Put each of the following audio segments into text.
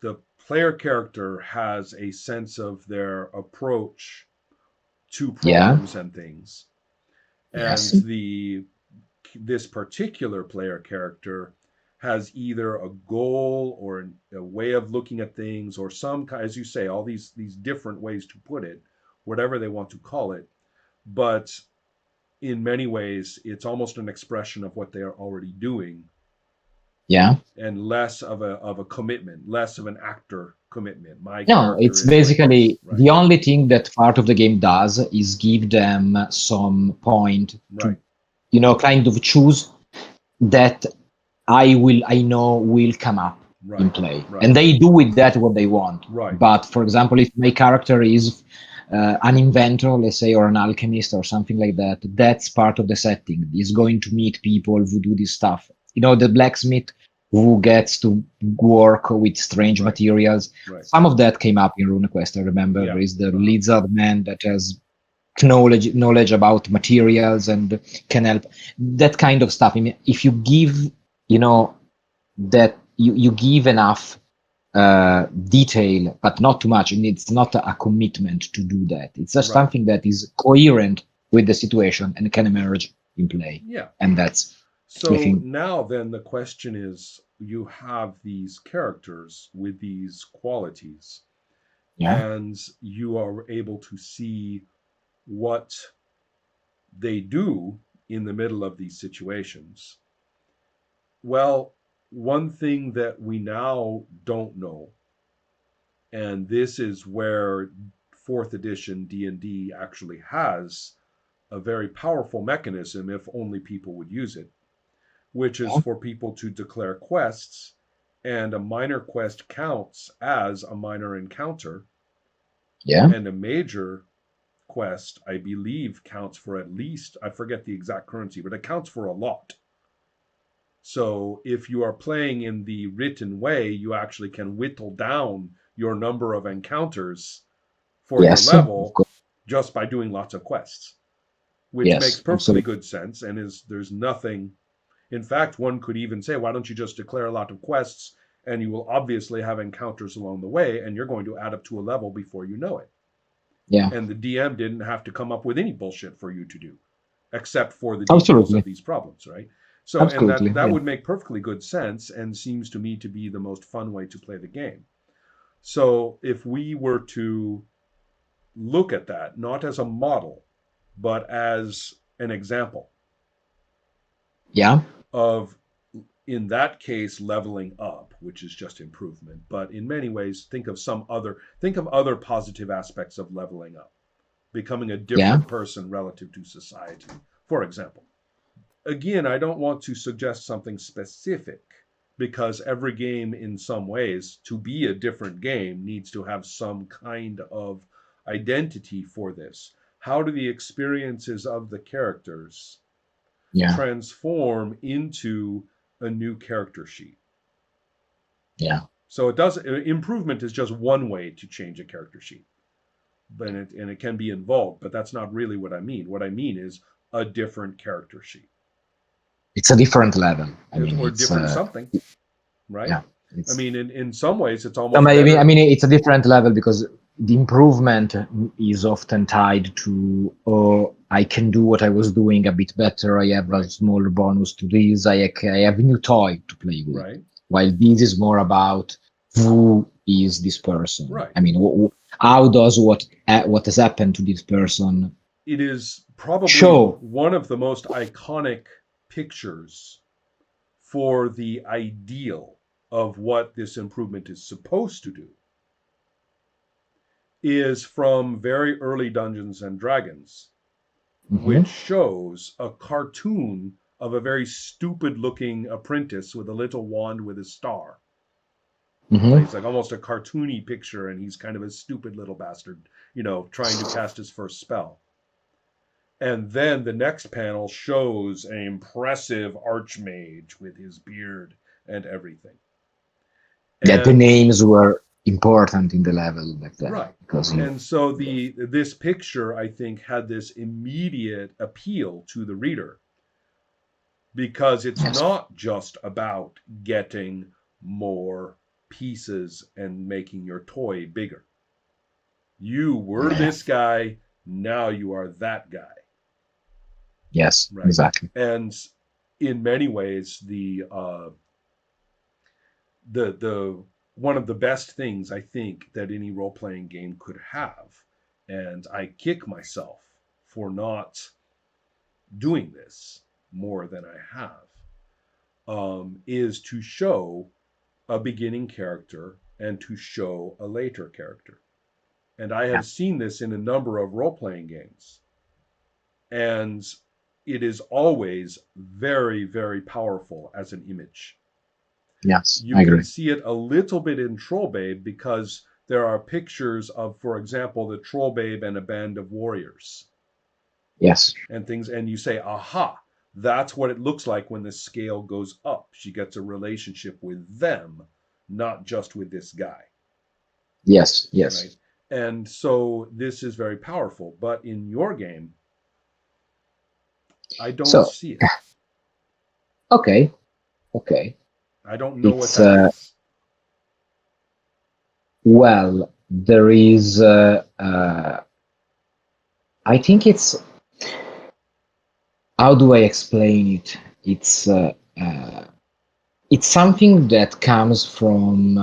the player character has a sense of their approach to Yeah. problems and things, and Yes. this particular player character has either a goal or a way of looking at things, or some kind, as you say, all these different ways to put it, whatever they want to call it. But in many ways, it's almost an expression of what they are already doing, Yeah. and less of a commitment, less of an actor commitment. My No, character it's is like this, basically right? the only thing that part of the game does is give them some point to, Right, kind of choose that I know will come up in right, play. right, And they do with that what they want. right, But for example, if my character is an inventor, let's say, or an alchemist or something like that, that's part of the setting. He's going to meet people who do this stuff. The blacksmith who gets to work with strange right, materials. right. Some of that came up in RuneQuest. I remember Yeah. there is the lizard man that has knowledge about materials and can help that kind of stuff. I mean, if you give, that you give enough detail, but not too much, and it's not a commitment to do that. It's just Right. something that is coherent with the situation and can emerge in play, Yeah. and that's, I So think, now then the question is, you have these characters with these qualities, yeah, and you are able to see what they do in the middle of these situations. Well, one thing that we now don't know, and this is where fourth edition D&D actually has a very powerful mechanism if only people would use it, which is yeah, for people to declare quests, and a minor quest counts as a minor encounter, yeah, and a major quest, I believe, counts for at least, I forget the exact currency, but it counts for a lot. So if you are playing in the written way, you actually can whittle down your number of encounters for your yes, of level course, just by doing lots of quests, which makes yes, perfectly absolutely, good sense, and is there's nothing. In fact, one could even say, why don't you just declare a lot of quests, and you will obviously have encounters along the way, and you're going to add up to a level before you know it. yeah, And the DM didn't have to come up with any bullshit for you to do, except for the details of absolutely, these problems, right? So, and that absolutely, that yeah, would make perfectly good sense, and seems to me to be the most fun way to play the game. So, if we were to look at that not as a model, but as an example yeah, of, in that case, leveling up, which is just improvement, but in many ways think of other positive aspects of leveling up, becoming a yeah, different person relative to society, for example. Again, I don't want to suggest something specific, because every game in some ways, to be a different game, needs to have some kind of identity for this. How do the experiences of the characters yeah, transform into a new character sheet? yeah. So it does, improvement is just one way to change a character sheet, but it can be involved, but that's not really what I mean. What I mean is a different character sheet, It's a different level. I mean, or it's different something, right? yeah, I it's mean, in some ways, it's No, almost I better. mean, it's a different level because the improvement is often tied to, oh, I can do what I was doing a bit better. I have a Right, small bonus to this. I have a new toy to play with. right, While this is more about who is this person? right. I mean, how does what has happened to this person It is probably show? one of the most iconic pictures for the ideal of what this improvement is supposed to do, is from very early Dungeons and Dragons, Hmm. which shows a cartoon of a very stupid looking apprentice with a little wand with a star. Hmm. It's like almost a cartoony picture, and he's kind of a stupid little bastard, trying to cast his first spell. And then the next panel shows an impressive archmage with his beard and everything. Yeah, the And names were important in the level back then right. because And so this picture, I think, had this immediate appeal to the reader, because it's yes, not just about getting more pieces and making your toy bigger. You were Yeah. this guy, now you are that guy, Yes, right? exactly. And in many ways, the one of the best things I think that any role playing game could have, and I kick myself for not doing this more than I have, is to show a beginning character and to show a later character. And I Yeah. have seen this in a number of role playing games. And it is always very, very powerful as an image. Yes, You I can agree. see it a little bit in Troll Babe because there are pictures of, for example, the Troll Babe and a band of warriors Yes. and things, and you say, aha, that's what it looks like when the scale goes up. She gets a relationship with them, not just with this guy, Yes. right? Yes. And so this is very powerful. But in your game, I don't So, see it. okay. Okay. I don't know what It's that is. well, there is. I think it's. How do I explain it? It's. It's something that comes from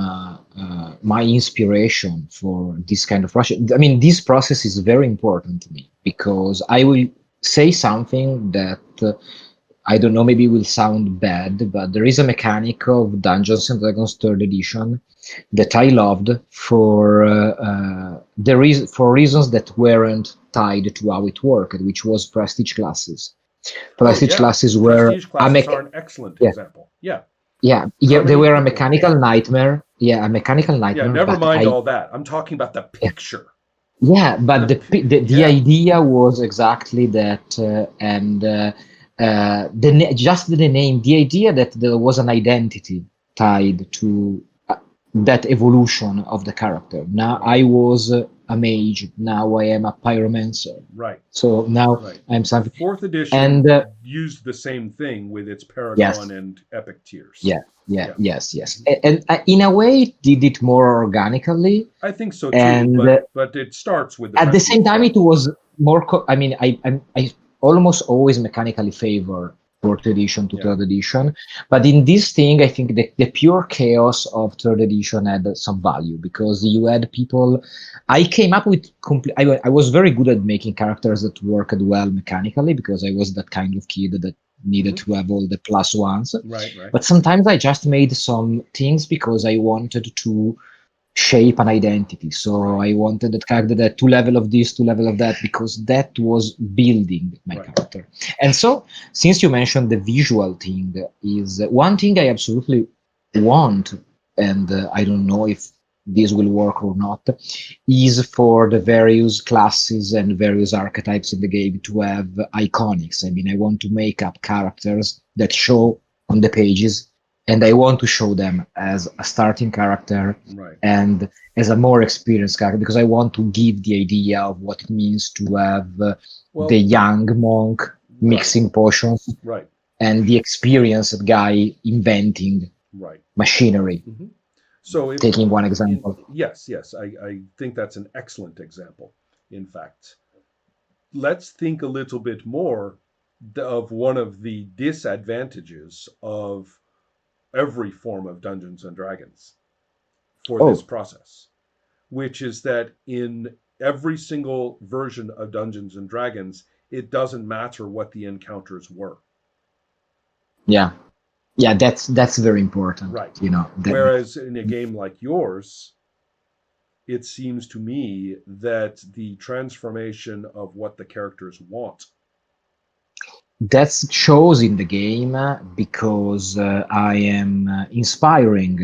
my inspiration for this kind of project. I mean, this process is very important to me because I will say something that I don't know, maybe will sound bad, but there is a mechanic of Dungeons and Dragons Third Edition that I loved for reasons that weren't tied to how it worked, which was prestige classes. Oh, Prestige yeah. classes were Prestige classes are an excellent example. Yeah. yeah, How they many were a people? Yeah. mechanical nightmare. Yeah, a mechanical Yeah. nightmare, Never but mind all that. I'm talking about the picture. yeah, but the Yeah. idea was exactly that, just the name, the idea that there was an identity tied to that evolution of the character. Now Right. I was a mage. Now I am a pyromancer. Right. So now Right. I'm something, Fourth and edition used the same thing with its Paragon yes. and Epic tiers. Yeah, yeah, Yeah. yes, yes. Mhm. And in a way, it did it more organically. I think so too, And but it starts with the at the prestige same time, it class. was more. I mean, I almost always mechanically favor fourth edition to Yeah. third edition. But in this thing, I think the pure chaos of third edition had some value because you had people. I came up with complete. I was very good at making characters that worked well mechanically because I was that kind of kid that needed Hmm. to have all the plus ones. Right. Right. But sometimes I just made some things because I wanted to shape an identity. So Right. I wanted that character that two level of this, two level of that, because that was building my Right. character. And so, since you mentioned the visual thing, is one thing I absolutely want, and I don't know if this will work or not, is for the various classes and various archetypes in the game to have iconics. I mean, I want to make up characters that show on the pages, and I want to show them as a starting character Right. and as a more experienced character because I want to give the idea of what it means to have the Well. young monk Right. mixing potions Right. and the experienced guy inventing Right. machinery. Hmm. So if Taking one example. yes, yes, I think that's an excellent example. In fact, let's think a little bit more of one of the disadvantages of every form of Dungeons and Dragons for this Oh, process, which is that in every single version of Dungeons and Dragons, it doesn't matter what the encounters were. yeah. Yeah, that's very important. Right. You know, that Whereas in a game like yours, it seems to me that the transformation of what the characters want. that shows in the game because I am inspiring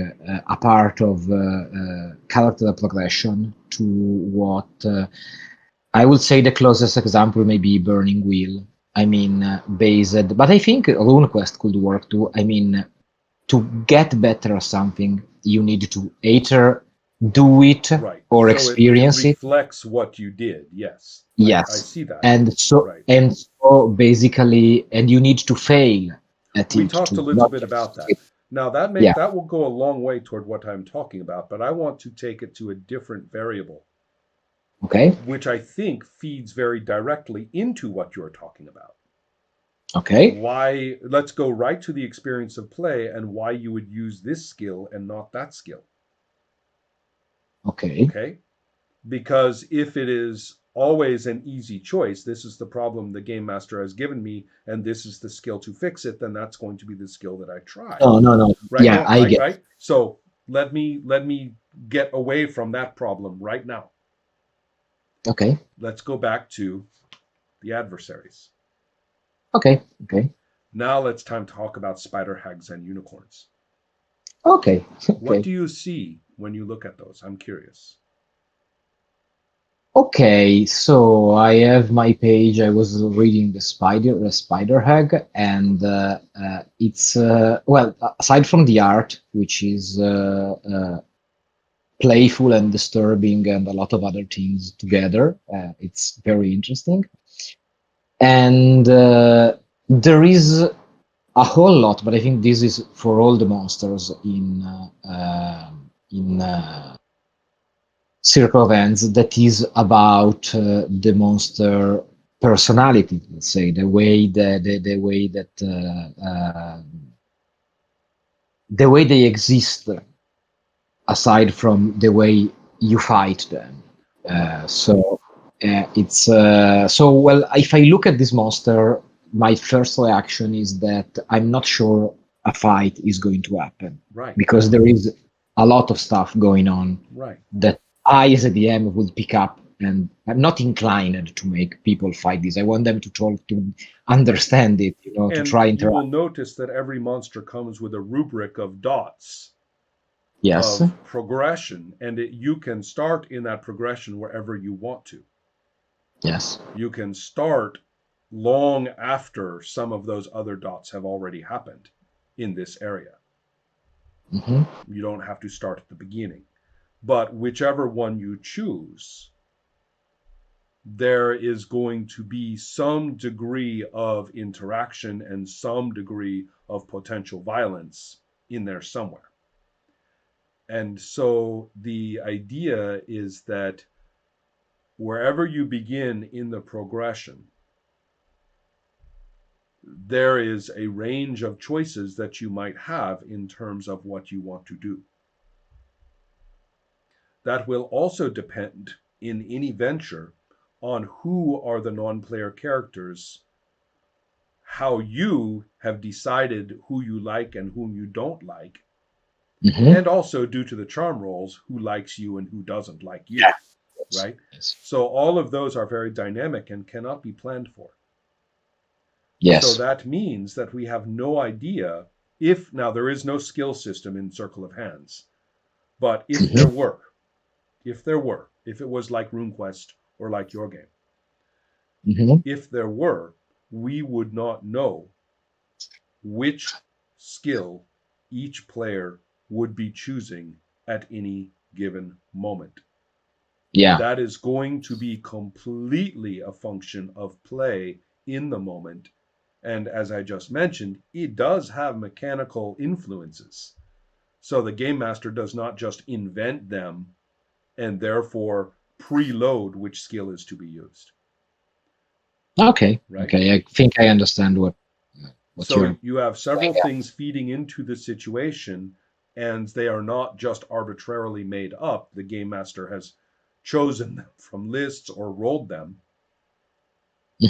a part of character progression to what I would say the closest example may be Burning Wheel. I mean, based, but I think RuneQuest could work too. I mean, to get better at something, you need to either do it Right. or So it experience it. reflects what you did. Yes. I Yes, see that. and so Right. and so basically, and you need to fail at We it talked a to little not bit just about that. skip. Now Yeah. that will go a long way toward what I'm talking about, but I want to take it to a different variable, Okay. which I think feeds very directly into what you're talking about. Okay. Why, let's go right to the experience of play and why you would use this skill and not that skill. Okay. Okay? Because if it is always an easy choice, this is the problem the game master has given me, and this is the skill to fix it, then that's going to be the skill that I try. No, no, no. Right? Yeah, No, I right, get. right. So let me get away from that problem right now. Okay. Let's go back to the adversaries. Okay. Okay. Now let's time talk about spider hags and unicorns. Okay. What Okay. do you see when you look at those? I'm curious. Okay, so I have my page. I was reading the Spider Hag, and it's well, aside from the art, which is playful and disturbing, and a lot of other things together, it's very interesting. And there is a whole lot, but I think this is for all the monsters in Circle of Ends that is about the monster personality, let's say, the way that the way they exist aside from the way you fight them. Right. It's so well. If I look at this monster, my first reaction is that I'm not sure a fight is going to happen Right. because there is a lot of stuff going on Right. that I, as a DM, would pick up, and I'm not inclined to make people fight this. I want them to try to understand it, to And try you will interact. notice that every monster comes with a rubric of dots Yes, of progression, and you can start in that progression wherever you want to. yes. You can start long after some of those other dots have already happened in this area. Hmm. You don't have to start at the beginning. But whichever one you choose, there is going to be some degree of interaction and some degree of potential violence in there somewhere. And so the idea is that wherever you begin in the progression, there is a range of choices that you might have in terms of what you want to do. That will also depend in any venture on who are the non player characters, how you have decided who you like and whom you don't like, Hmm. and also due to the charm rolls, who likes you and who doesn't like you, Yeah. Yes. right? Yes. So all of those are very dynamic and cannot be planned for. So Yes. that means that we have no idea if, now there is no skill system in Circle of Hands, but Hmm. if it was like RuneQuest or like your game, Hmm. if there were, we would not know which skill each player would be choosing at any given moment. Yeah. That is going to be completely a function of play in the moment. And as I just mentioned, it does have mechanical influences. So the game master does not just invent them and therefore preload which skill is to be used, Okay. right? Okay. I think I understand what So you're you have several saying. things feeding into the situation, and they are not just arbitrarily made up. The game master has chosen them from lists or rolled them,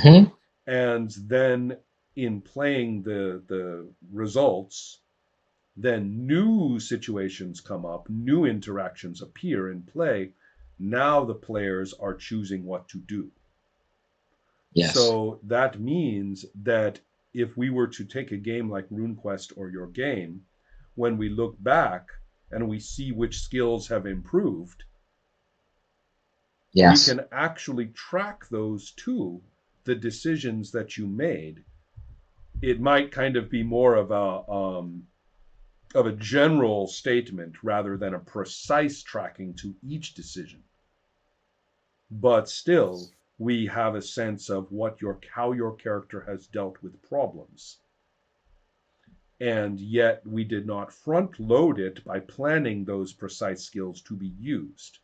Hmm. and then in playing the results, then new situations come up, new interactions appear in play. Now the players are choosing what to do. Yes. So that means that if we were to take a game like RuneQuest or your game, when we look back and we see which skills have improved, we Yes. can actually track those to the decisions that you made. It might kind of be more of a general statement rather than a precise tracking to each decision, but still we have a sense of what your how your character has dealt with problems. And yet we did not front load it by planning those precise skills to be used.